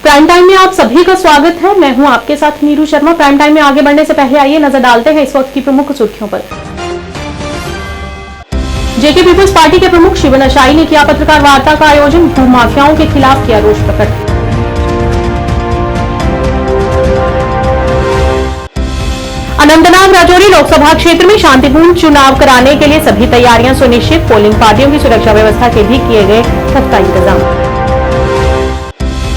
Prime time में आप सभी का स्वागत है। मैं हूं आपके साथ नीरू शर्मा। प्राइम टाइम में आगे बढ़ने से पहले आइए नजर डालते हैं इस वक्त की प्रमुख सुर्खियों पर। जेके पीपल्स पार्टी के प्रमुख शिवन अशाई ने किया पत्रकार वार्ता का आयोजन, भूमाफियाओं के खिलाफ किया रोष प्रकट। अनंतनाग राजौरी लोकसभा क्षेत्र में शांतिपूर्ण चुनाव कराने के लिए सभी तैयारियां सुनिश्चित, पोलिंग पार्टियों की सुरक्षा व्यवस्था के भी किए गए पुख्ता इंतजाम।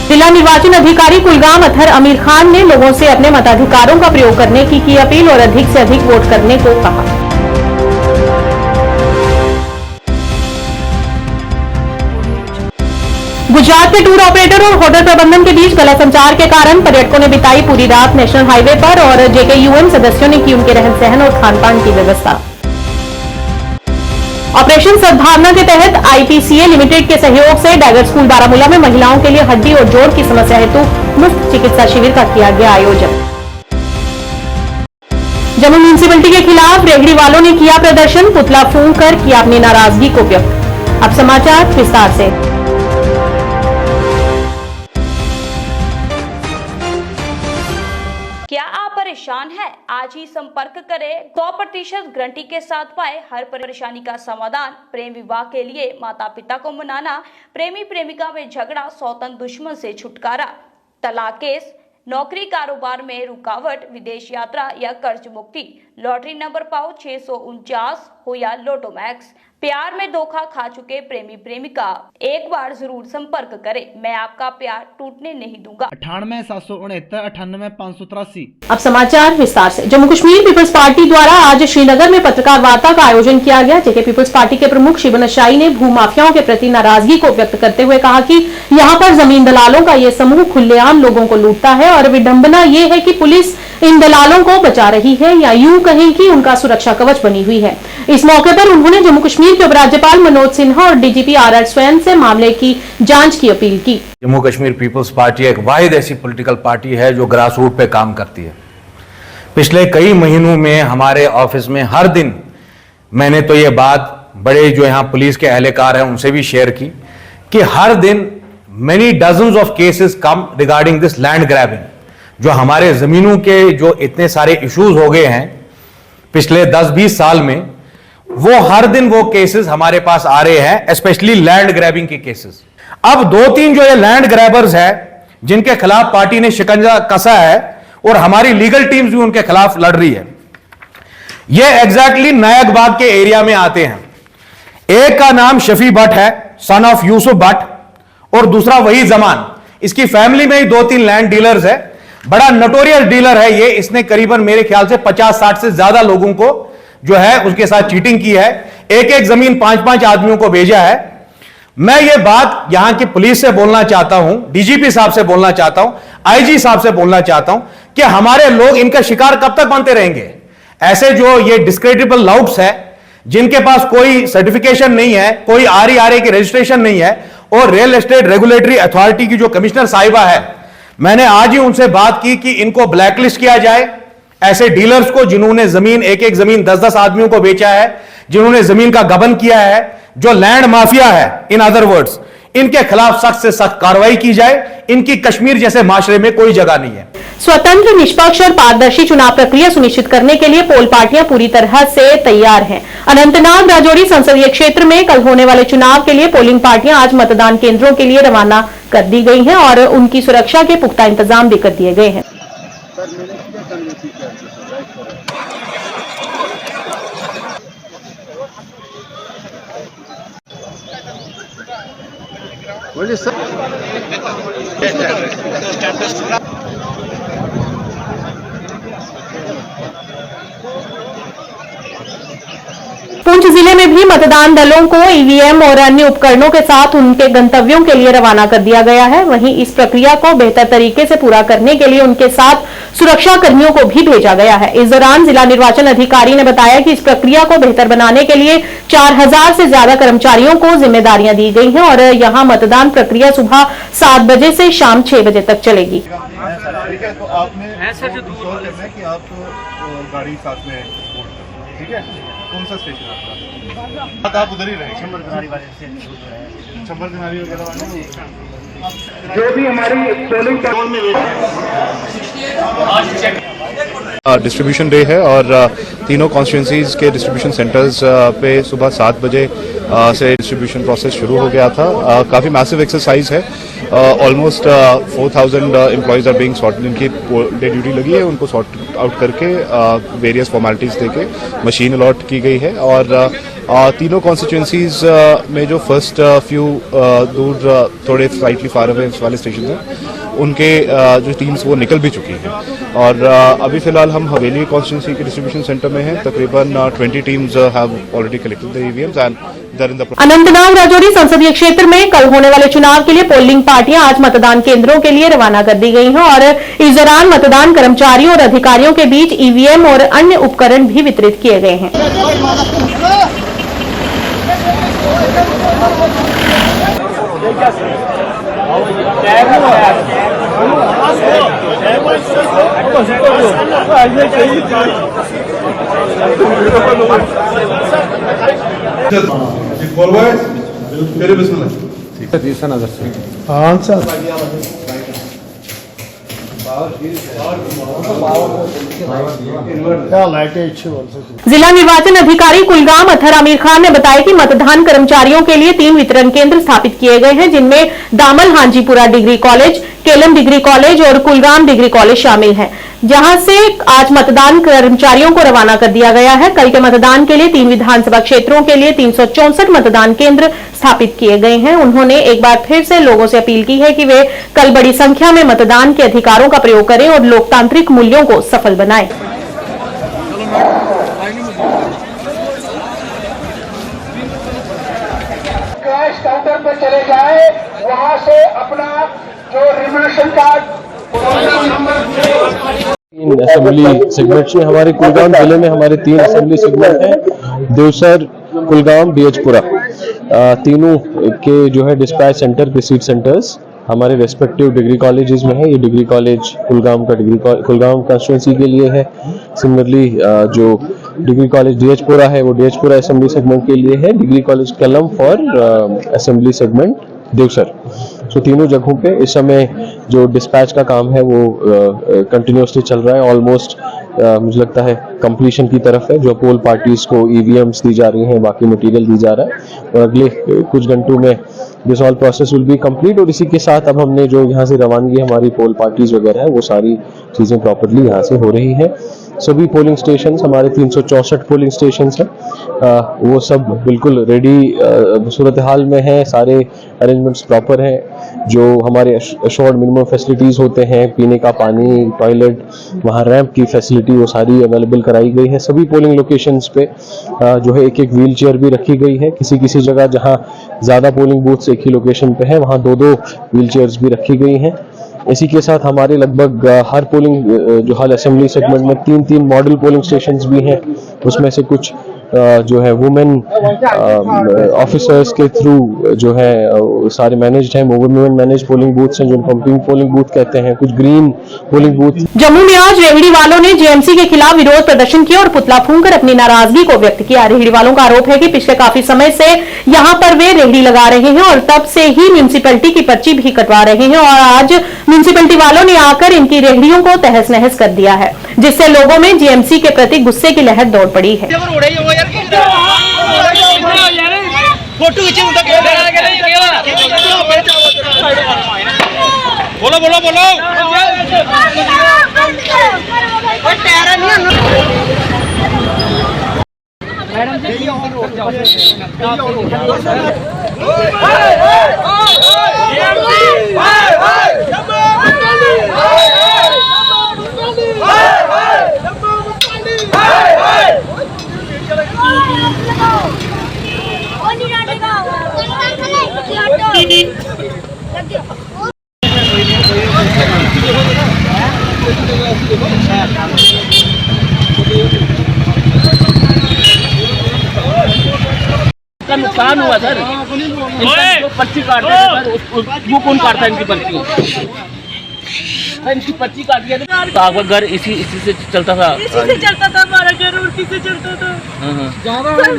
जिला निर्वाचन अधिकारी कुलगाम अथर अमीर खान ने लोगों से अपने मताधिकारों का प्रयोग करने की अपील और अधिक से अधिक वोट करने को कहा। गुजरात के टूर ऑपरेटर और होटल प्रबंधन के बीच गलत संचार के कारण पर्यटकों ने बिताई पूरी रात नेशनल हाईवे पर और जेकेयूएम सदस्यों ने की उनके रहन सहन और खान पान की व्यवस्था। ऑपरेशन सद्भावना के तहत आईपीसीए लिमिटेड के सहयोग से डैगर स्कूल बारामूला में महिलाओं के लिए हड्डी और जोड़ की समस्या हेतु मुफ्त चिकित्सा शिविर का किया गया आयोजन। जम्मू म्यूनिसिपैलिटी के खिलाफ रेहड़ी वालों ने किया प्रदर्शन, पुतला फूंक कर किया अपनी नाराजगी को व्यक्त। अब समाचार विस्तार से। क्या आप परेशान हैं? आज ही संपर्क करें। 100% गारंटी के साथ पाए हर परेशानी का समाधान। प्रेम विवाह के लिए माता पिता को मनाना, प्रेमी प्रेमिका में झगड़ा, सौतन दुश्मन से छुटकारा, तलाक केस, नौकरी कारोबार में रुकावट, विदेश यात्रा या कर्ज मुक्ति, लॉटरी नंबर पाओ 649 हो या लोटो मैक्स, प्यार में धोखा खा चुके प्रेमी प्रेमिका, एक बार जरूर संपर्क करें। मैं आपका प्यार टूटने नहीं दूंगा। 98,769,98,583। अब समाचार विस्तार से। जम्मू कश्मीर पीपल्स पार्टी द्वारा आज श्रीनगर में पत्रकार वार्ता का आयोजन किया गया। जेके पीपल्स पार्टी के प्रमुख शिवन अशाई ने भूमाफियाओं के प्रति नाराजगी को व्यक्त करते हुए कहा कि यहां पर जमीन दलालों का ये समूह खुलेआम लोगों को लूटता है और विडंबना ये है कि पुलिस इन दलालों को बचा रही है या यूं कहें कि उनका सुरक्षा कवच बनी हुई है। इस मौके पर उन्होंने जम्मू कश्मीर के उपराज्यपाल मनोज सिन्हा और डीजीपी आर स्वैन से मामले की जांच की अपील की। जम्मू कश्मीर पीपल्स पार्टी एक वाहिद ऐसी पॉलिटिकल पार्टी है जो ग्रास रूट पे काम करती है। पिछले कई महीनों में हमारे ऑफिस में हर दिन मैंने तो ये बात बड़े जो यहाँ पुलिस के एहलकार हैं उनसे भी शेयर की कि हर दिन many dozens of cases come regarding this land grabbing. जो हमारे जमीनों के जो इतने सारे इश्यूज हो गए हैं पिछले 10-20 साल में, वो हर दिन वो केसेस हमारे पास आ रहे हैं, स्पेशली लैंड ग्रैबिंग के केसेस। अब 2-3 जो ये लैंड ग्रैबर्स है जिनके खिलाफ पार्टी ने शिकंजा कसा है और हमारी लीगल टीम्स भी उनके खिलाफ लड़ रही है, ये एग्जैक्टली नायकबाग के एरिया में आते हैं। एक का नाम शफी भट्ट है, सन ऑफ यूसुफ भट्ट, और दूसरा वही जमान। इसकी फैमिली में ही 2-3 लैंड डीलर्स है। बड़ा नोटोरियस डीलर है ये। इसने करीबन मेरे ख्याल से 50-60 से ज्यादा लोगों को जो है उसके साथ चीटिंग की है। एक जमीन 5-5 आदमियों को भेजा है। मैं ये बात यहां की पुलिस से बोलना चाहता हूं, डीजीपी साहब से बोलना चाहता हूं, आईजी साहब से बोलना चाहता हूं कि हमारे लोग इनका शिकार कब तक बनते रहेंगे। ऐसे जो ये डिस्क्रेडिटेबल लाउट्स है जिनके पास कोई सर्टिफिकेशन नहीं है, कोई RERA की रजिस्ट्रेशन नहीं है, और रियल एस्टेट रेगुलेटरी अथॉरिटी की जो कमिश्नर साहिबा है, मैंने आज ही उनसे बात की कि इनको ब्लैकलिस्ट किया जाए। ऐसे डीलर्स को जिन्होंने जमीन एक जमीन 10-10 आदमियों को बेचा है, जिन्होंने जमीन का गबन किया है, जो लैंड माफिया है, इन अदर वर्ड्स, इनके खिलाफ सख्त से सख्त कार्रवाई की जाए। इनकी कश्मीर जैसे माशरे में कोई जगह नहीं है। स्वतंत्र, निष्पक्ष और पारदर्शी चुनाव प्रक्रिया सुनिश्चित करने के लिए पोल पार्टियां पूरी तरह से तैयार हैं। अनंतनाग राजौरी संसदीय क्षेत्र में कल होने वाले चुनाव के लिए पोलिंग पार्टियां आज मतदान केंद्रों के लिए रवाना कर दी गई हैं और उनकी सुरक्षा के पुख्ता इंतजाम भी कर दिए गए हैं। बोलिए सर। पुंछ जिले में भी मतदान दलों को ईवीएम और अन्य उपकरणों के साथ उनके गंतव्यों के लिए रवाना कर दिया गया है। वहीं इस प्रक्रिया को बेहतर तरीके से पूरा करने के लिए उनके साथ सुरक्षा कर्मियों को भी भेजा गया है। इस दौरान जिला निर्वाचन अधिकारी ने बताया कि इस प्रक्रिया को बेहतर बनाने के लिए 4000 से ज्यादा कर्मचारियों को जिम्मेदारियां दी गई हैं और यहां मतदान प्रक्रिया सुबह 7 बजे से शाम 6 बजे तक चलेगी। तो आपने गाड़ी साथ में, ठीक है, कौन सा स्टेशन आपका? आप उधर ही रहे छम्बर किनारी वगैरह वाले जो भी हमारी पोलिंग में डिस्ट्रीब्यूशन डे है और तीनों कॉन्स्टिट्यूंसीज के डिस्ट्रीब्यूशन सेंटर्स पे सुबह 7 बजे से डिस्ट्रीब्यूशन प्रोसेस शुरू हो गया था। काफ़ी मैसिव एक्सरसाइज है। Almost 4000 employees are being sorted. इनकी डे ड्यूटी लगी है, उनको सॉर्ट आउट करके वेरियस फॉर्मेलिटीज़ देके मशीन अलॉट की गई है और तीनों कॉन्स्टिट्यूंसीज में जो फर्स्ट फ्यू दूर थोड़े स्लाइटली फार अवे वाले स्टेशन हैं उनके जो टीम्स वो निकल भी चुकी हैं और अभी फिलहाल हम हवेली कॉन्स्टिट्यूंसी के डिस्ट्रीब्यूशन सेंटर में हैं। तकरीबन 20 teams have already collected the EVMs and they are in the Anantnag Rajouri संसदीय क्षेत्र में कल होने वाले चुनाव के लिए पोलिंग पार्टियां आज मतदान केंद्रों के लिए रवाना कर दी गई हैं और इस दौरान मतदान कर्मचारियों और अधिकारियों के बीच ईवीएम और अन्य उपकरण भी वितरित किए गए हैं। जिला निर्वाचन अधिकारी कुलगाम अथर आमिर खान ने बताया कि मतदान कर्मचारियों के लिए 3 वितरण केंद्र स्थापित किए गए हैं, जिनमें Damhal Hanjipora degree college, Kelam degree college और कुलगाम डिग्री कॉलेज शामिल हैं, जहां से आज मतदान कर्मचारियों को रवाना कर दिया गया है। कल के मतदान के लिए 3 विधानसभा क्षेत्रों के लिए 364 मतदान केंद्र स्थापित किए गए हैं। उन्होंने एक बार फिर से लोगों से अपील की है कि वे कल बड़ी संख्या में मतदान के अधिकारों का प्रयोग करें और लोकतांत्रिक मूल्यों को सफल बनाएं। कैश काउंटर पर चले जाए, वहां से अपना जो रिजर्वेशन कार्ड असेंबली सेगमेंट्स में हमारे कुलगाम जिले में हमारे 3 असेंबली सेगमेंट हैं, देवसर, कुलगाम, बीएचपुरा। तीनों के जो है डिस्पैच सेंटर के सीट सेंटर्स हमारे रेस्पेक्टिव डिग्री कॉलेजेस में है। ये डिग्री कॉलेज कुलगाम का कुलगाम कंस्टिट्यूंसी के लिए है। सिमिलरली जो डिग्री कॉलेज डीएचपुरा है वो डीएचपुरा असेंबली सेगमेंट के लिए है। डिग्री कॉलेज कलम फॉर असेंबली सेगमेंट देवसर। सो तीनों जगहों पे इस समय जो डिस्पैच का काम है वो कंटिन्यूसली चल रहा है। ऑलमोस्ट मुझे लगता है कंप्लीशन की तरफ है। जो पोल पार्टीज को ईवीएम्स दी जा रही हैं, बाकी मटेरियल दी जा रहा है और अगले कुछ घंटों में this all process will be complete. और इसी के साथ अब हमने जो यहाँ से रवानगी हमारी पोल पार्टीज वगैरह है वो सारी चीज़ें प्रॉपर्ली यहाँ से हो रही है। सभी पोलिंग स्टेशन हमारे 364 पोलिंग स्टेशन हैं, वो सब बिल्कुल रेडी सूरत हाल में है। सारे अरेंजमेंट्स प्रॉपर हैं। जो हमारे अशोर्ड मिनिमम फैसिलिटीज़ होते हैं, पीने का पानी, टॉयलेट, वहाँ रैंप की फैसिलिटी वो सारी अवेलेबल कराई गई है। सभी पोलिंग लोकेशंस पे जो है एक व्हील चेयर भी रखी गई है। किसी जगह जहाँ ज़्यादा पोलिंग बूथ्स एक ही लोकेशन पे है वहाँ 2 व्हील चेयर्स भी रखी गई हैं। इसी के साथ हमारे लगभग हर पोलिंग जो हर असेंबली सेगमेंट में 3 मॉडल पोलिंग स्टेशंस भी हैं। उसमें से कुछ जो है वुमेन ऑफिसर्स के थ्रू जो है सारे मैनेज्ड हैं। वुमेन मैनेज पोलिंग बूथ्स हैं, जो पंपिंग पोलिंग बूथ कहते हैं। कुछ ग्रीन पोलिंग बूथ। जम्मू में आज रेहड़ी वालों ने जेएमसी के खिलाफ विरोध प्रदर्शन किया और पुतला फूंककर अपनी नाराजगी को व्यक्त किया। रेहड़ी वालों का आरोप है कि पिछले काफी समय से यहां पर वे रेहड़ी लगा रहे हैं और तब से ही म्युनिसिपैलिटी की पर्ची भी कटवा रहे हैं और आज म्युनिसिपैलिटी वालों ने आकर इनकी रेहड़ियों को तहस नहस कर दिया है, जिससे लोगों में जेएमसी के प्रति गुस्से की लहर दौड़ पड़ी है। बोलो का नुकसान हुआ सर। इनका पर्ची काटते हैं सर, वो कौन काटता है इनकी पर्ची? इनकी पर्ची काटी है तो आपका घर इसी से चलता था? इसी से चलता था, हमारा घर उसी से चलता था।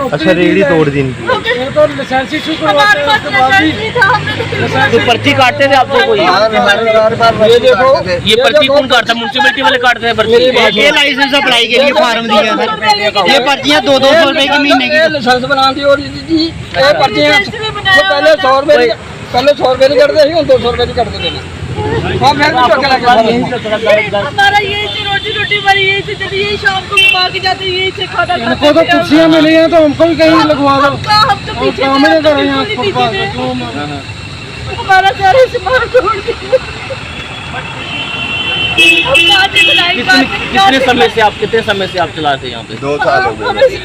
अच्छा, रेहड़ी तोड़ दी इनकी। हमारे पास लाइसेंस नहीं था, हमने तो पर्ची काटते थे आपको कोई? ये देखो, ये पर्ची कौन काटता? म्यूनसिपैलिटी वाले काटते हैं पर्ची? ये लाइसेंस अप्लाई के लिए फॉर्म दिया था। ये पर्चियाँ 200 रुपए की महीने की लाइसेंस बना दी। और ये पर्चियाँ पहले 100 रुपए नहीं करते थे, 200 रुपए नहीं करते थे। हमारा यही से रोटी हमारी यही से चली, यही शाम को घुमा के जाते, यही से खाना खाते। तो कुर्सियाँ मिली हैं तो हमको भी कहीं लगवा दो। हम तो पीछे हमारा सारे सामान तोड़ दिया। कितने समय से आप चलाते यहाँ पे? 2 साल हो गए।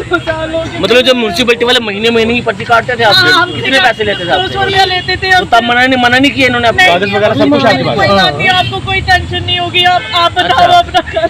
2 साल हो गए। मतलब जब म्यूनसिपैलिटी वाले महीने की पर्ची काटते थे आपसे, कितने पैसे लेते थे आपसे? 200 रुपया लेते थे। तो तब मना नहीं किया इन्होंने? कागज वगैरह सब कुछ आपके पास? आपको कोई टेंशन नहीं होगी, आप बताओ अपना कर।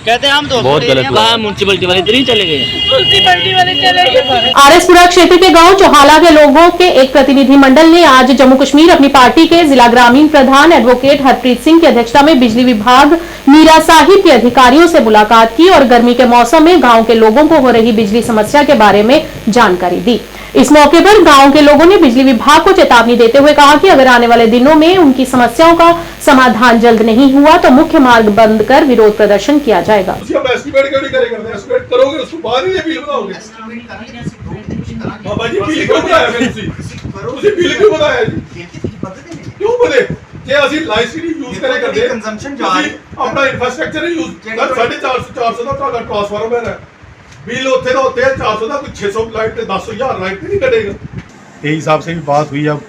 कहते हैं हम तो बहुत गलत हुआ। म्यूनसिपैलिटी वाले इधर ही चले गए। म्यूनसिपैलिटी वाले चले गए। आरएसपुरा क्षेत्र के गांव चौहाला के लोगों के एक प्रतिनिधिमंडल ने आज जम्मू कश्मीर अपनी पार्टी के जिला ग्रामीण प्रधान एडवोकेट हरप्रीत सिंह की अध्यक्षता में बिजली विभाग मीरा साहिब के अधिकारियों से मुलाकात की और गर्मी के मौसम में गांव के लोगों को हो रही बिजली समस्या के बारे में जानकारी दी। इस मौके पर गांव के लोगों ने बिजली विभाग को चेतावनी देते हुए कहा कि अगर आने वाले दिनों में उनकी समस्याओं का समाधान जल्द नहीं हुआ तो मुख्य मार्ग बंद कर विरोध प्रदर्शन किया जाएगा। बिल उत्थे तो उत्थे 400 का कुछ 600 लाइट 10,000 लाइट नहीं कटेगा। यही हिसाब से भी बात हुई। अब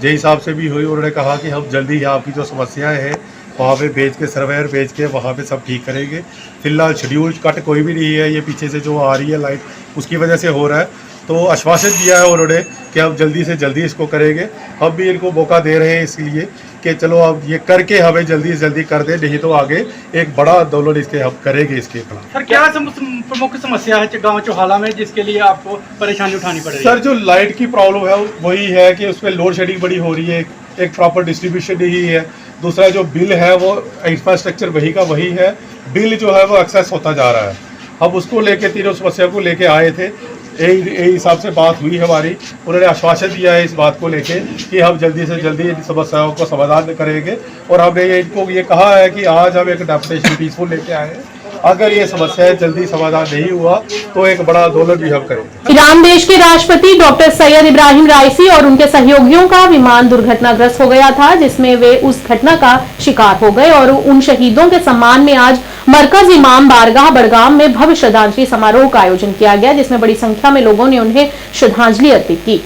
जे हिसाब से भी हुई, उन्होंने कहा कि हम जल्दी आपकी जो समस्याएं हैं वहाँ पे भेज के सर्वेयर भेज के वहाँ पे सब ठीक करेंगे। फिलहाल शेड्यूल कट कोई भी नहीं है, ये पीछे से जो आ रही है लाइट उसकी वजह से हो रहा है। तो आश्वासन दिया है उन्होंने कि अब जल्दी से जल्दी इसको करेंगे। हम भी इनको मौका दे रहे हैं इसलिए कि चलो अब ये करके हमें जल्दी से जल्दी कर दें, नहीं तो आगे एक बड़ा आंदोलन इसके हम करेंगे इसके खिलाफ। सर, क्या प्रमुख समस्या है गांव चौहाला में जिसके लिए आपको परेशानी उठानी पड़ रही है? सर, जो लाइट की प्रॉब्लम है वही है कि उसमें लोड शेडिंग बड़ी हो रही है, एक प्रॉपर डिस्ट्रीब्यूशन नहीं है। दूसरा जो बिल है वो इंफ्रास्ट्रक्चर वही का वही है, बिल जो है वो एक्सेस होता जा रहा है। अब उसको लेके तीनों समस्या को लेके आए थे, यही हिसाब से बात हुई हमारी। उन्होंने आश्वासन दिया है इस बात को लेके कि हम जल्दी से जल्दी इन समस्याओं को समाधान करेंगे। और हमने इनको ये कहा है कि आज हम एक डेपुटेशन पीसफुल लेके आए हैं, अगर ये समस्या जल्दी समाधान नहीं हुआ तो एक बड़ा आंदोलन भी हम करेंगे। ईरान देश के राष्ट्रपति डॉक्टर सैयद इब्राहिम राइसी और उनके सहयोगियों का विमान दुर्घटनाग्रस्त हो गया था, जिसमें वे उस घटना का शिकार हो गए और उन शहीदों के सम्मान में आज मरकज इमाम बारगाह बड़गाम में भव्य श्रद्धांजलि समारोह का आयोजन किया गया, जिसमें बड़ी संख्या में लोगों ने उन्हें श्रद्धांजलि अर्पित की।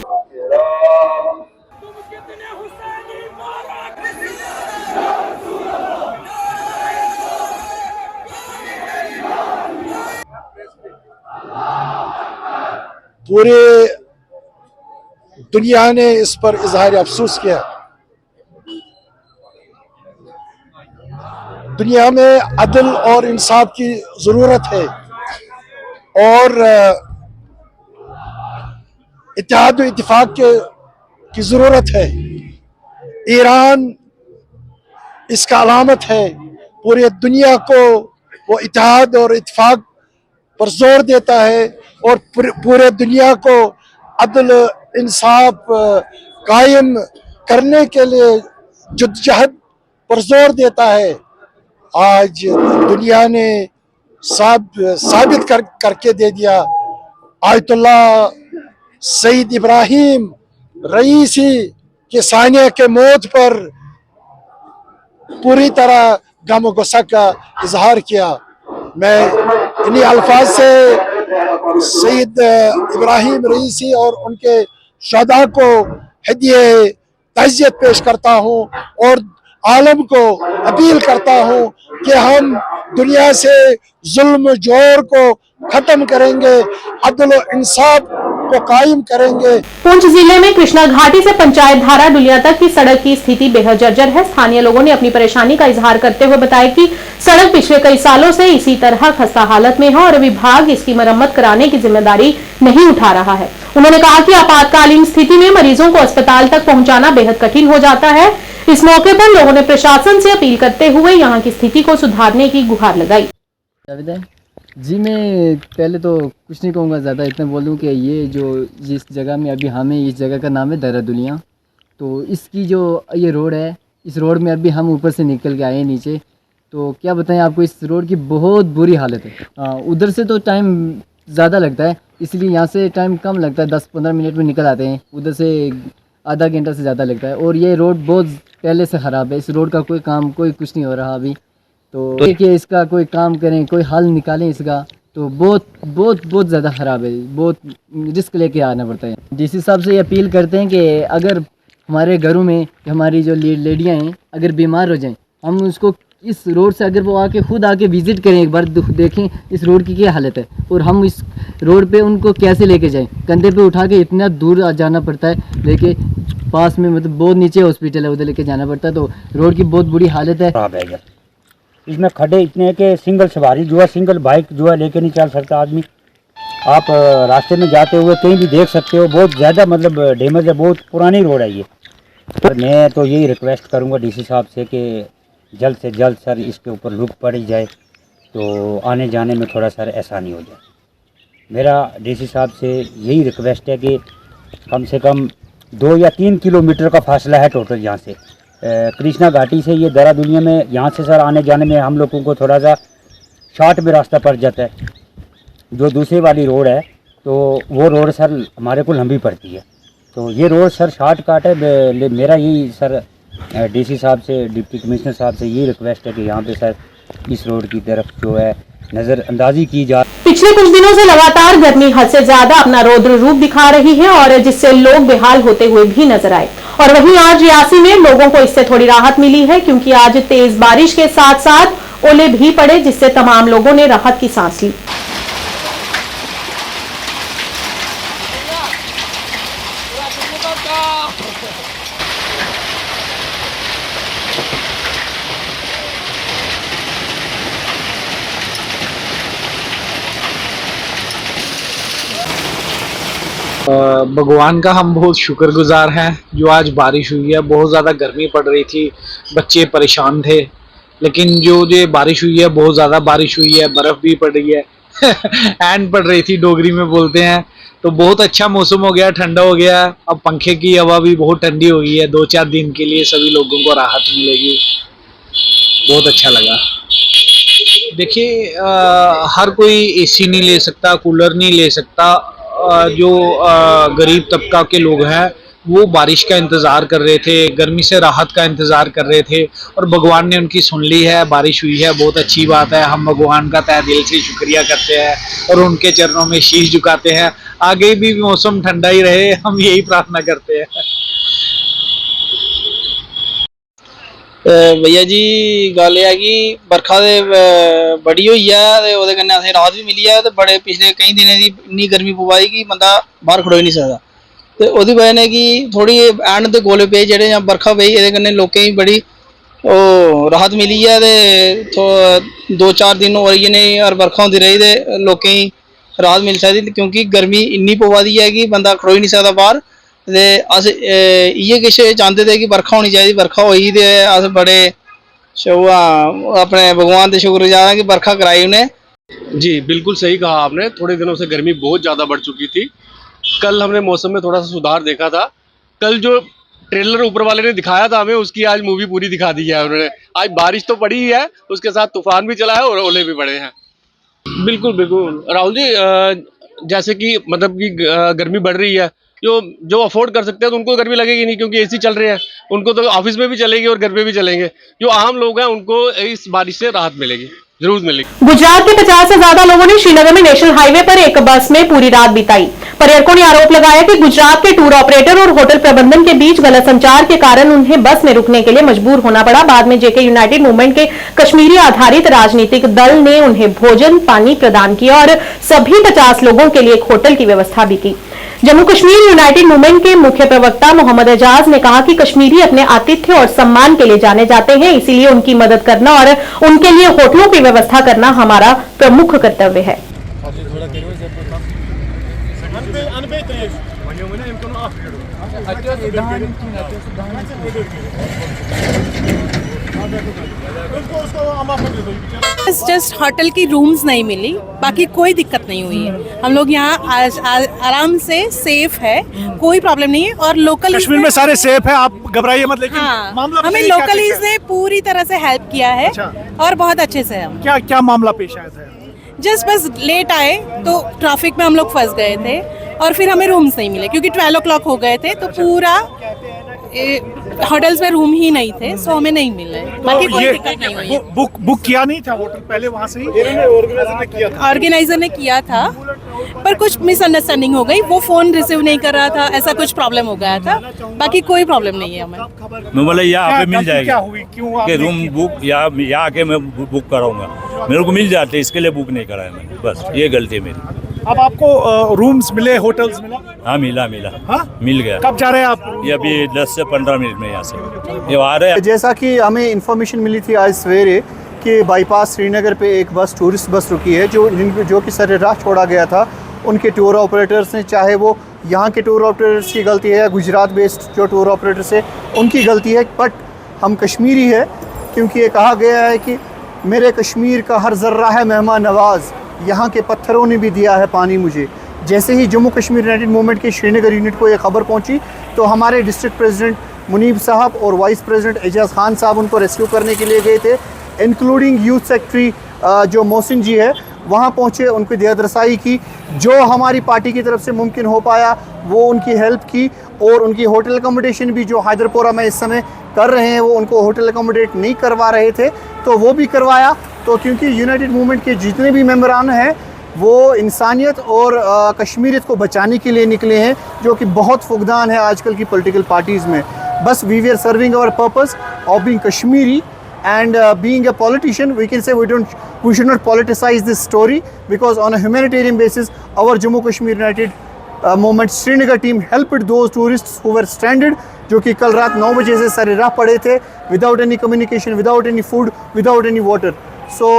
पूरे दुनिया ने इस पर इजहार अफसोस किया। दुनिया में अदल और इंसाफ की ज़रूरत है और इत्तेहाद व इत्तेफाक की ज़रूरत है। ईरान इसका अलामत है। पूरे दुनिया को वो इत्तेहाद और इत्तेफाक पर जोर देता है और पूरे दुनिया को अदल इंसाफ कायम करने के लिए जद्दोजहद पर जोर देता है। आज दुनिया ने साबित करके दे दिया। आयतुल्ला सईद इब्राहिम रईसी के सानिया के मौत पर पूरी तरह गम और गुस्सा का इजहार किया। मैं इन्हीं अल्फाज से सईद इब्राहिम रईसी और उनके शहदा को हदिये ताज़ियत पेश करता हूँ और आलम को अपील करता हूँ कि हम दुनिया से जुल्म जोर को खत्म करेंगे, अदल और इंसाफ को कायम करेंगे। पुंछ जिले में कृष्णा घाटी से पंचायत धारा डुलिया तक की सड़क की स्थिति बेहद जर्जर है। स्थानीय लोगों ने अपनी परेशानी का इजहार करते हुए बताया कि सड़क पिछले कई सालों से इसी तरह खस्ता हालत में है और विभाग इसकी मरम्मत कराने की जिम्मेदारी नहीं उठा रहा है। उन्होंने कहा कि आपातकालीन स्थिति में मरीजों को अस्पताल तक पहुंचाना बेहद कठिन हो जाता है। इस मौके पर लोगों ने प्रशासन से अपील करते हुए यहां की स्थिति को सुधारने की गुहार लगाई। जी मैं पहले तो कुछ नहीं कहूँगा, ज़्यादा इतना बोलूँ कि ये जो जिस जगह में अभी हमें, इस जगह का नाम है दरादुलिया। तो इसकी जो ये रोड है, इस रोड में अभी हम ऊपर से निकल के आए हैं नीचे, तो क्या बताएं आपको, इस रोड की बहुत बुरी हालत है। उधर से तो टाइम ज़्यादा लगता है, इसलिए यहाँ से टाइम कम लगता है, 10-15 मिनट में निकल आते हैं। उधर से आधा घंटा से ज़्यादा लगता है। और ये रोड बहुत पहले से ख़राब है, इस रोड का कोई कुछ नहीं हो रहा अभी। तो देखिए इसका कोई काम करें, कोई हल निकालें इसका, तो बहुत ज़्यादा ख़राब है, बहुत रिस्क लेके आना पड़ता है। डीसी साहब से ये अपील करते हैं कि अगर हमारे घरों में हमारी जो लेडियाँ हैं अगर बीमार हो जाएं, हम उसको इस रोड से अगर वो आके खुद आके विज़िट करें, एक बार देखें इस रोड की क्या हालत है और हम इस रोड पे उनको कैसे लेके जाएं। कंधे पे उठा के इतना दूर जाना पड़ता है, लेके पास में मतलब बहुत नीचे हॉस्पिटल है, उधर लेके जाना पड़ता है। तो रोड की बहुत बुरी हालत है। इसमें खड्डे इतने हैं कि सिंगल सवारी जो है, सिंगल बाइक जो है लेके नहीं चल सकता आदमी। आप रास्ते में जाते हुए कहीं भी देख सकते हो, बहुत ज़्यादा मतलब डैमेज है, बहुत पुरानी रोड है ये। तो मैं तो यही रिक्वेस्ट करूँगा डीसी साहब से कि जल्द से जल्द सर इसके ऊपर रुक पड़ी जाए, तो आने जाने में थोड़ा सर आसानी हो जाए। मेरा डीसी साहब से यही रिक्वेस्ट है कि कम से कम 2 या 3 किलोमीटर का फासला है टोटल यहाँ से, कृष्णा घाटी से ये दरादुनिया में। यहाँ से सर आने जाने में हम लोगों को थोड़ा सा शॉर्ट में रास्ता पड़ जाता है। जो दूसरी वाली रोड है तो वो रोड सर हमारे को लंबी पड़ती है, तो ये रोड सर शॉर्टकट है। मेरा यही सर डीसी साहब से, डिप्टी कमिश्नर साहब से यही रिक्वेस्ट है कि यहाँ पे सर इस रोड की तरफ जो है नज़रअंदाजी की जाए। पिछले कुछ दिनों से लगातार गर्मी हद से ज्यादा अपना रौद्र रूप दिखा रही है और जिससे लोग बेहाल होते हुए भी नजर आए। और वहीं आज रियासी में लोगों को इससे थोड़ी राहत मिली है, क्योंकि आज तेज बारिश के साथ साथ ओले भी पड़े, जिससे तमाम लोगों ने राहत की सांस ली। भगवान का हम बहुत शुक्रगुजार हैं जो आज बारिश हुई है। बहुत ज़्यादा गर्मी पड़ रही थी, बच्चे परेशान थे, लेकिन जो ये बारिश हुई है, बहुत ज़्यादा बारिश हुई है, बर्फ़ भी पड़ रही है एंड पड़ रही थी डोगरी में बोलते हैं। तो बहुत अच्छा मौसम हो गया, ठंडा हो गया। अब पंखे की हवा भी बहुत ठंडी हो गई है। 2-4 दिन के लिए सभी लोगों को राहत मिलेगी, बहुत अच्छा लगा। देखिए हर कोई एसी नहीं ले सकता, कूलर नहीं ले सकता। जो गरीब तबका के लोग हैं वो बारिश का इंतज़ार कर रहे थे, गर्मी से राहत का इंतज़ार कर रहे थे, और भगवान ने उनकी सुन ली है। बारिश हुई है, बहुत अच्छी बात है। हम भगवान का तहे दिल से शुक्रिया करते हैं और उनके चरणों में शीश झुकाते हैं। आगे भी मौसम ठंडा ही रहे, हम यही प्रार्थना करते हैं। भैया जी गल है कि बरखा बड़ी हुई है, ओहदे कन्नै असें राहत भी मिली है। ते बड़े पिछले कई दिनें दी इन्नी गर्मी पवा दी कि बंदा बाहर खड़ोई नहीं सकदा, ते ओहदी वजह ने कि थोड़ी एंड दे गोले पे जेह्ड़े जां बरखा पेई, एहदे कन्नै लोकें गी बड़ी राहत मिली है। ते 2-4 दिन होर इ'यै अगर बरखा होंदी रेही ते लोकें गी राहत मिल सकदी, क्योंकि गर्मी इन्नी पवा दी है कि बंदा खड़ोई नहीं सकदा बाहर। ते अस इ'यै किश चांहदे थे कि बरखा होनी चाहिए। बरखा होई ते अस बड़े अपने भगवान के शुक्रगुजार हैं कि बरखा कराई उन्हें। जी बिल्कुल सही कहा आपने। थोड़े दिनों से गर्मी बहुत ज़्यादा बढ़ चुकी थी। कल हमने मौसम में थोड़ा सा सुधार देखा था। कल जो ट्रेलर ऊपर वाले ने दिखाया था हमें, उसकी आज मूवी पूरी दिखा दी है उन्होंने। आज बारिश तो पड़ी ही है, उसके साथ तूफान भी चला है और ओले भी पड़े हैं। बिल्कुल बिल्कुल राहुल जी, जैसे कि मतलब कि गर्मी बढ़ रही है, जो अफोर्ड कर सकते हैं तो उनको गर्मी लगेगी नहीं, क्योंकि एसी चल रहे हैं। उनको तो ऑफिस में भी चलेंगे और घर में भी चलेंगे। जो आम लोग हैं उनको इस बारिश से राहत मिलेगी, जरूर मिलेगी। गुजरात के 50 से ज्यादा लोगों ने श्रीनगर में नेशनल हाईवे पर एक बस में पूरी रात बिताई। पर्यटकों ने आरोप लगाया कि गुजरात के टूर ऑपरेटर और होटल प्रबंधन के बीच गलत संचार के कारण उन्हें बस में रुकने के लिए मजबूर होना पड़ा। बाद में जेके यूनाइटेड मूवमेंट के कश्मीरी आधारित राजनीतिक दल ने उन्हें भोजन पानी प्रदान किया और सभी 50 लोगों के लिए एक होटल की व्यवस्था भी की। जम्मू कश्मीर यूनाइटेड मूवमेंट के मुख्य प्रवक्ता मोहम्मद एजाज ने कहा कि कश्मीरी अपने आतिथ्य और सम्मान के लिए जाने जाते हैं, इसीलिए उनकी मदद करना और उनके लिए होटलों की व्यवस्था करना हमारा प्रमुख कर्तव्य है। जस्ट होटल की रूम्स नहीं मिली, बाकी कोई दिक्कत नहीं हुई है। हम लोग यहाँ आराम से सेफ है, कोई प्रॉब्लम नहीं है। और लोकल कश्मीर में सारे सेफ है, आप घबराइए मत। लेकिन हाँ, मामला हमें लोकलीज ने पूरी तरह से हेल्प किया है। और बहुत अच्छे से हम क्या क्या मामला पेश आया था? जस्ट बस लेट आए तो ट्रैफिक में हम लोग फंस गए थे और फिर हमें रूम्स नहीं मिले क्योंकि 12 o'clock हो गए थे, तो पूरा होटल्स में रूम ही नहीं थे, सो हमें नहीं मिले। बाकी कोई दिक्कत नहीं हुई। बुक किया नहीं था होटल पहले वहाँ से ही? ऑर्गेनाइजर ने किया था, पर कुछ मिसअंडरस्टैंडिंग हो गई। वो फोन रिसीव नहीं कर रहा था, ऐसा कुछ प्रॉब्लम हो गया था। बाकी कोई प्रॉब्लम नहीं है हमें। मैं बोला यहाँ पे मिल जाएगा क्या हुई, क्यों कि रूम बुक यहाँ आके मैं बुक कराऊंगा, मेरे को मिल जाते, इसके लिए बुक नहीं कराया मैंने, बस ये गलती है मेरी। अब आपको रूम्स मिले, होटल्स मिला? हाँ मिला। हाँ? मिल गया। कब जा रहे हैं आप? ये अभी 10 से 15 मिनट में यहाँ से ये आ रहे हैं। जैसा कि हमें इन्फॉर्मेशन मिली थी आज सवेरे कि बाईपास श्रीनगर पे एक बस, टूरिस्ट बस रुकी है जो कि सरेराह छोड़ा गया था। उनके टूर ऑपरेटर्स ने, चाहे वो यहाँ के टूर ऑपरेटर्स की गलती है या गुजरात बेस्ड जो टूर ऑपरेटर्स है उनकी गलती है, बट हम कश्मीरी है, क्योंकि ये कहा गया है कि मेरे कश्मीर का हर ज़र्रा है मेहमान नवाज़, यहाँ के पत्थरों ने भी दिया है पानी मुझे। जैसे ही जम्मू कश्मीर यूनाइटेड मूवमेंट के श्रीनगर यूनिट को ये खबर पहुँची तो हमारे डिस्ट्रिक्ट प्रेसिडेंट मुनीब साहब और वाइस प्रेसिडेंट एजाज़ खान साहब उनको रेस्क्यू करने के लिए गए थे, इंक्लूडिंग यूथ सेक्रेटरी जो मोहसिन जी है, वहाँ पहुँचे, उनकी देहत रसाई की। जो हमारी पार्टी की तरफ से मुमकिन हो पाया वो उनकी हेल्प की, और उनकी होटल अकोमोडेशन भी जो हैदरपुरा में इस समय कर रहे हैं, वो उनको होटल अकोमोडेट नहीं करवा रहे थे तो वो भी करवाया। तो क्योंकि यूनाइटेड मूवमेंट के जितने भी मेंबरान हैं वो इंसानियत और कश्मीरियत को बचाने के लिए निकले हैं, जो कि बहुत फुकदान है आजकल की पॉलिटिकल पार्टीज़ में। बस we are serving our purpose of being Kashmiri and being a politician, we can say we should not politicize this story, because on a humanitarian basis our Jammu Kashmir United movement Srinagar team helped those tourists who were stranded, जो कि कल रात 9 बजे से सारे राह पड़े थे, without any communication, without any food, without any water. So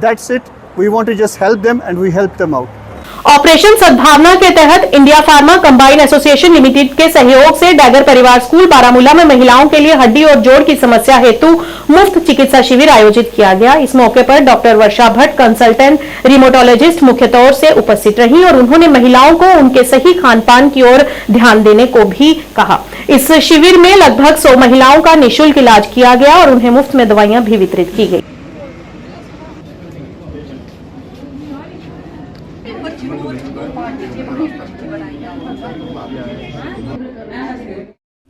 that's it, we want to just help them and we help them out. Operation सद्भावना के तहत India pharma combine association limited के सहयोग से डैगर परिवार स्कूल बारामूला में महिलाओं के लिए हड्डी और जोड़ की समस्या हेतु मुफ्त चिकित्सा शिविर आयोजित किया गया। इस मौके पर डॉक्टर वर्षा भट्ट, कंसल्टेंट रिमोटोलॉजिस्ट, मुख्य तौर से उपस्थित रहीं और उन्होंने महिलाओं को उनके सही खान पान की ओर ध्यान देने को भी कहा। इस शिविर में लगभग 100 महिलाओं का निःशुल्क इलाज किया गया और उन्हें मुफ्त में दवाइयां भी वितरित की गई।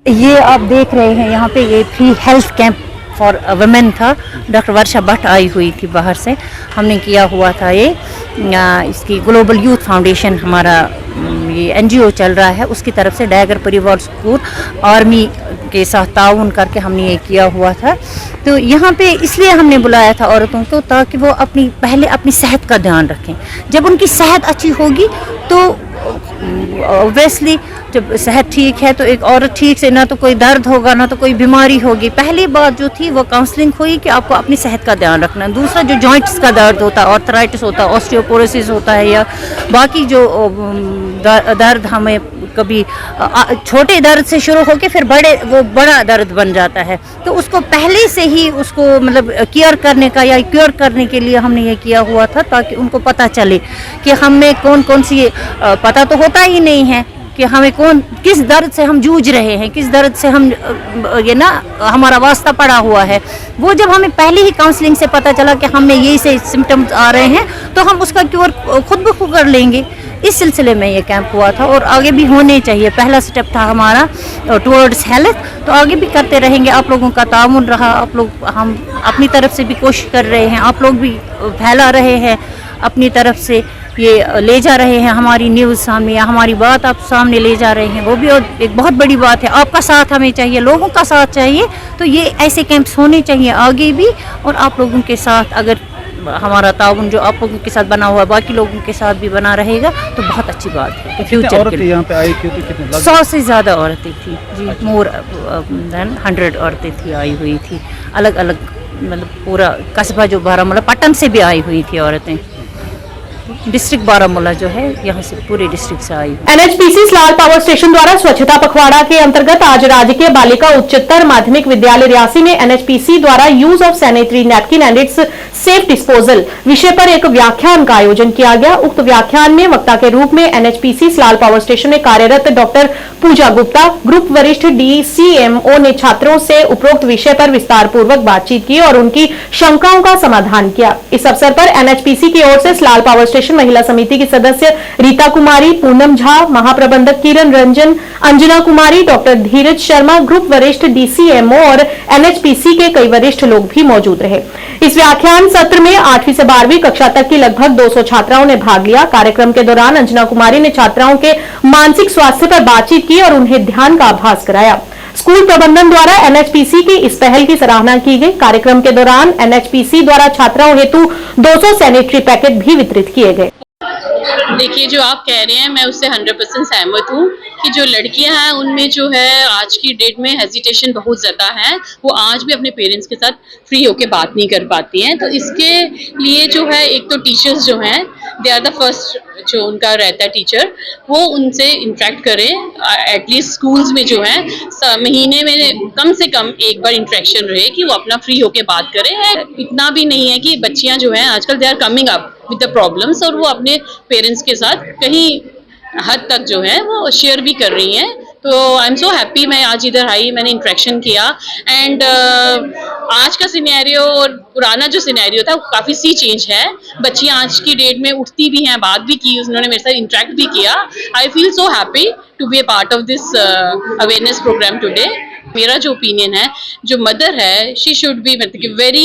ये आप देख रहे हैं यहाँ पे ये free health camp for women था। डॉक्टर वर्षा भट्ट आई हुई थी बाहर से, हमने किया हुआ था ये। इसकी ग्लोबल यूथ फाउंडेशन हमारा ये एनजीओ चल रहा है, उसकी तरफ से डैगर परिवार स्कूल आर्मी के साथ ताउन करके हमने ये किया हुआ था। तो यहाँ पे इसलिए हमने बुलाया था औरतों को, ताकि वो पहले अपनी सेहत का ध्यान रखें। जब उनकी सेहत अच्छी होगी तो ऑब्वियसली जब सेहत ठीक है तो एक औरत ठीक से, ना तो कोई दर्द होगा ना तो कोई बीमारी होगी। पहली बात जो थी वो काउंसलिंग हुई कि आपको अपनी सेहत का ध्यान रखना है। दूसरा जो जॉइंट्स का दर्द होता है, आर्थराइटिस होता है, ऑस्टियोपोरोसिस होता है, या बाकी जो दर्द हमें कभी छोटे दर्द से शुरू होकर फिर बड़ा दर्द बन जाता है, तो उसको पहले से ही उसको मतलब केयर करने का या क्योर करने के लिए हमने ये किया हुआ था, ताकि उनको पता चले कि हमें कौन कौन सी, पता तो होता ही नहीं है कि हमें किस दर्द से हम जूझ रहे हैं, किस दर्द से हम हमारा वास्ता पड़ा हुआ है। वो जब हमें पहले ही काउंसलिंग से पता चला कि हमें यही से सिम्टम्स आ रहे हैं तो हम उसका क्योर खुद ब खुद कर लेंगे। इस सिलसिले में ये कैंप हुआ था और आगे भी होने चाहिए। पहला स्टेप था हमारा टुवर्ड्स हेल्थ, तो आगे भी करते रहेंगे। आप लोगों का ताउन रहा, आप लोग, हम अपनी तरफ से भी कोशिश कर रहे हैं, आप लोग भी फैला रहे हैं अपनी तरफ से, ये ले जा रहे हैं हमारी न्यूज़ सामने, या हमारी बात आप सामने ले जा रहे हैं, वो भी एक बहुत बड़ी बात है। आपका साथ हमें चाहिए, लोगों का साथ चाहिए। तो ये ऐसे कैंप्स होने चाहिए आगे भी, और आप लोगों के साथ अगर हमारा ताउन जो आप लोगों के साथ बना हुआ बाकी लोगों के साथ भी बना रहेगा तो बहुत अच्छी बात है। फ्यूचर के लिए यहाँ पे आई थी तो कितने 100 से ज़्यादा औरतें थी जी, मोर देन 100 औरतें थी, आई हुई थी। अलग अलग मतलब पूरा कस्बा जो बारामूला पट्टन से भी आई हुई थी औरतें। डिस्ट्रिक्ट बारामूला जो है यहाँ से पूरे डिस्ट्रिक्ट से आई हूँ। एनएचपीसी सलाल पावर स्टेशन द्वारा स्वच्छता पखवाड़ा के अंतर्गत आज राजकीय बालिका उच्चतर माध्यमिक विद्यालय रियासी में एनएचपीसी द्वारा use of sanitary napkin and it's safe disposal विषय पर एक व्याख्यान का आयोजन किया गया। उक्त व्याख्यान में वक्ता के रूप में एनएचपीसी सलाल पावर स्टेशन में कार्यरत डॉक्टर पूजा गुप्ता, ग्रुप वरिष्ठ डीसीएमओ ने छात्रों से उपरोक्त विषय पर विस्तार पूर्वक बातचीत की और उनकी शंकाओं का समाधान किया। इस अवसर पर एनएचपीसी की ओर से सलाल पावर स्टेशन महिला समिति की सदस्य रीता कुमारी, पूनम झा, महाप्रबंधक किरण रंजन, अंजना कुमारी, डॉक्टर धीरज शर्मा, ग्रुप वरिष्ठ डीसीएमओ और एनएचपीसी के कई वरिष्ठ लोग भी मौजूद रहे। इस व्याख्यान सत्र में 8वीं से 12वीं कक्षा तक की लगभग 200 छात्राओं ने भाग लिया। कार्यक्रम के दौरान अंजना कुमारी ने छात्राओं के मानसिक स्वास्थ्य पर बातचीत की और उन्हें ध्यान का आभास कराया। स्कूल प्रबंधन द्वारा एनएचपीसी की इस पहल की सराहना की गई। कार्यक्रम के दौरान एनएचपीसी द्वारा छात्राओं हेतु 200 सैनिटरी पैकेट भी वितरित किए गए। देखिए, जो आप कह रहे हैं मैं उससे 100% सहमत हूँ कि जो लड़कियां हैं उनमें जो है आज की डेट में हेजिटेशन बहुत ज़्यादा है। वो आज भी अपने पेरेंट्स के साथ फ्री होके बात नहीं कर पाती हैं। तो इसके लिए जो है एक तो टीचर्स जो हैं दे आर द फर्स्ट, जो उनका रहता है टीचर, वो उनसे इंटरेक्ट करें। एटलीस्ट स्कूल्स में जो है महीने में कम से कम एक बार इंटरेक्शन रहे कि वो अपना फ्री होके बात करें। इतना भी नहीं है कि बच्चियां जो हैं आजकल they are coming up with the problems और वो अपने पेरेंट्स के साथ कहीं हद तक जो है वो शेयर भी कर रही हैं। तो आई एम सो हैप्पी, मैं आज इधर आई, मैंने इंटरेक्शन किया एंड आज का सिनेरियो और पुराना जो सिनेरियो था वो काफ़ी सी चेंज है। बच्चियाँ आज की डेट में उठती भी हैं, बात भी की, उन्होंने मेरे साथ इंटरेक्ट भी किया। I feel so happy to be a part of this awareness programme today. मेरा जो ओपिनियन है, जो मदर है शी शुड बी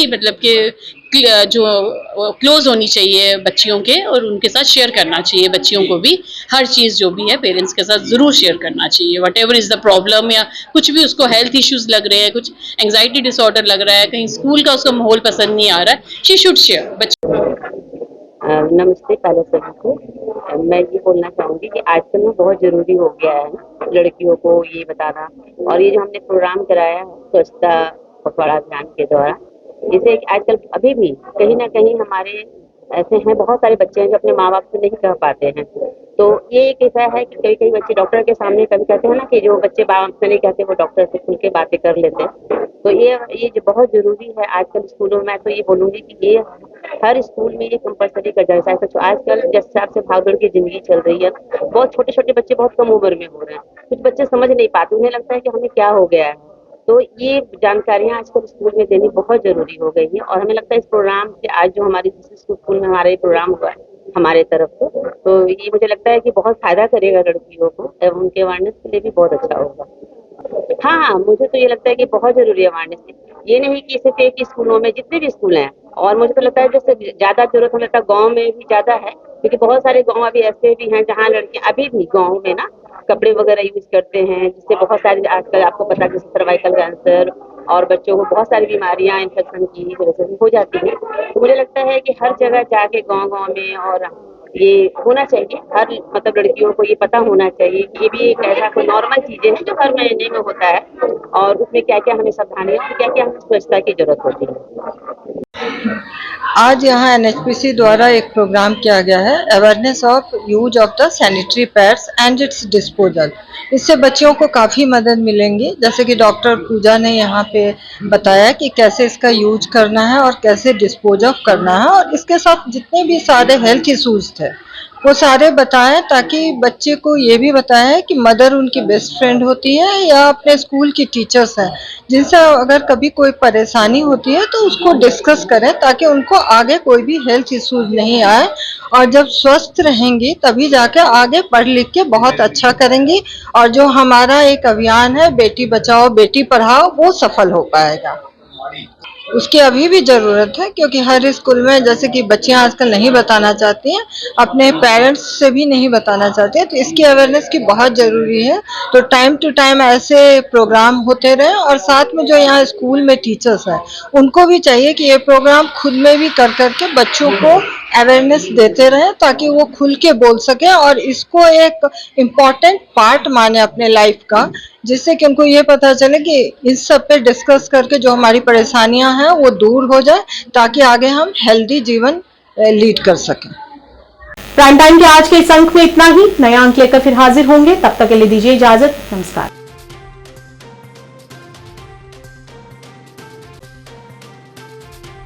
मतलब कि जो क्लोज होनी चाहिए बच्चियों के और उनके साथ शेयर करना चाहिए। बच्चियों को भी हर चीज़ जो भी है पेरेंट्स के साथ ज़रूर शेयर करना चाहिए। What ever is the problem, या कुछ भी उसको हेल्थ इश्यूज़ लग रहे हैं, कुछ एंग्जाइटी डिसऑर्डर लग रहा है, कहीं स्कूल का उसका माहौल पसंद नहीं आ रहा है, शी शुड शेयर। नमस्ते पहले सभी को। मैं ये बोलना चाहूँगी कि आजकल में बहुत ज़रूरी हो गया है लड़कियों को ये बताना, और ये जो हमने प्रोग्राम कराया है स्वच्छता पखवाड़ा अभियान के द्वारा, जिसे आजकल अभी भी कहीं ना कहीं हमारे ऐसे हैं बहुत सारे बच्चे हैं जो अपने माँ बाप से नहीं कह पाते हैं। तो ये एक ऐसा है कि कई कई बच्चे डॉक्टर के सामने कभी कहते हैं ना कि जो बच्चे माँ बाप से नहीं कहते वो डॉक्टर से खुल के बातें कर लेते हैं। तो ये जो बहुत ज़रूरी है आजकल स्कूलों में। मैं तो ये बोलूँगी कि ये हर स्कूल में ये कंपलसरी कर जाए। तो आजकल जिस हिसाब से भागदौड़ की ज़िंदगी चल रही है, बहुत छोटे छोटे बच्चे बहुत कम उम्र में हो रहे हैं। कुछ बच्चे समझ नहीं पाते, उन्हें लगता है कि हमें क्या हो गया है। तो ये जानकारियाँ आजकल स्कूल में देनी बहुत ज़रूरी हो गई है। और हमें लगता है इस प्रोग्राम से आज जो हमारी स्कूल में हमारे प्रोग्राम हुआ है हमारे तरफ से, तो ये मुझे लगता है कि बहुत फ़ायदा करेगा लड़कियों को एवं उनके अवेयरनेस के लिए भी बहुत अच्छा होगा। हाँ, मुझे तो ये लगता है कि बहुत ज़रूरी है अवेयरनेस। ये नहीं कि सिर्फ एक ही स्कूलों में, जितने भी स्कूल हैं, और मुझे तो लगता है जैसे ज़्यादा जरूरत हमें लगता है गाँव में भी ज़्यादा है, क्योंकि बहुत सारे गाँव अभी ऐसे भी हैं जहाँ लड़कियाँ अभी भी गाँव में ना कपड़े वगैरह यूज करते हैं, जिससे बहुत सारी आजकल आपको पता है जैसे सर्वाइकल कैंसर और बच्चों को बहुत सारी बीमारियां इन्फेक्शन की वजह से हो जाती हैं। तो मुझे लगता है कि हर जगह जाके गांव-गांव में और ये होना चाहिए, हर मतलब लड़कियों को ये पता होना चाहिए कि ये भी एक ऐसा कोई नॉर्मल चीज़ें हैं जो हर महीने में होता है, और उसमें क्या क्या हमें सावधानियाँ और क्या क्या हमें स्वच्छता की जरूरत होती है। आज यहाँ एनएचपीसी द्वारा एक प्रोग्राम किया गया है, awareness of use of the sanitary pads and it's disposal. इससे बच्चियों को काफ़ी मदद मिलेंगी। जैसे कि डॉक्टर पूजा ने यहाँ पे बताया कि कैसे इसका यूज करना है और कैसे डिस्पोज ऑफ करना है, और इसके साथ जितने भी सारे हेल्थ इशूज़ थे वो सारे बताएं, ताकि बच्चे को ये भी बताएं कि मदर उनकी बेस्ट फ्रेंड होती है या अपने स्कूल की टीचर्स हैं, जिनसे अगर कभी कोई परेशानी होती है तो उसको डिस्कस करें, ताकि उनको आगे कोई भी हेल्थ इश्यूज नहीं आए। और जब स्वस्थ रहेंगी तभी जाके आगे पढ़ लिख के बहुत अच्छा करेंगी, और जो हमारा एक अभियान है बेटी बचाओ बेटी पढ़ाओ वो सफल हो पाएगा। उसकी अभी भी ज़रूरत है, क्योंकि हर स्कूल में जैसे कि बच्चियां आजकल नहीं बताना चाहती हैं, अपने पेरेंट्स से भी नहीं बताना चाहती हैं, तो इसकी अवेयरनेस की बहुत ज़रूरी है। तो टाइम टू टाइम ऐसे प्रोग्राम होते रहें, और साथ में जो यहाँ स्कूल में टीचर्स हैं उनको भी चाहिए कि ये प्रोग्राम खुद में भी कर करके बच्चों को अवेयरनेस देते रहें, ताकि वो खुल के बोल सकें और इसको एक इम्पॉर्टेंट पार्ट माने अपने लाइफ का, जिससे कि उनको ये पता चले कि इस सब पे डिस्कस करके जो हमारी परेशानियां हैं वो दूर हो जाए, ताकि आगे हम हेल्दी जीवन लीड कर सकें। प्राइम टाइम के आज के इस अंक में इतना ही। नया अंक लेकर फिर हाजिर होंगे, तब तक के लिए दीजिए इजाजत। नमस्कार।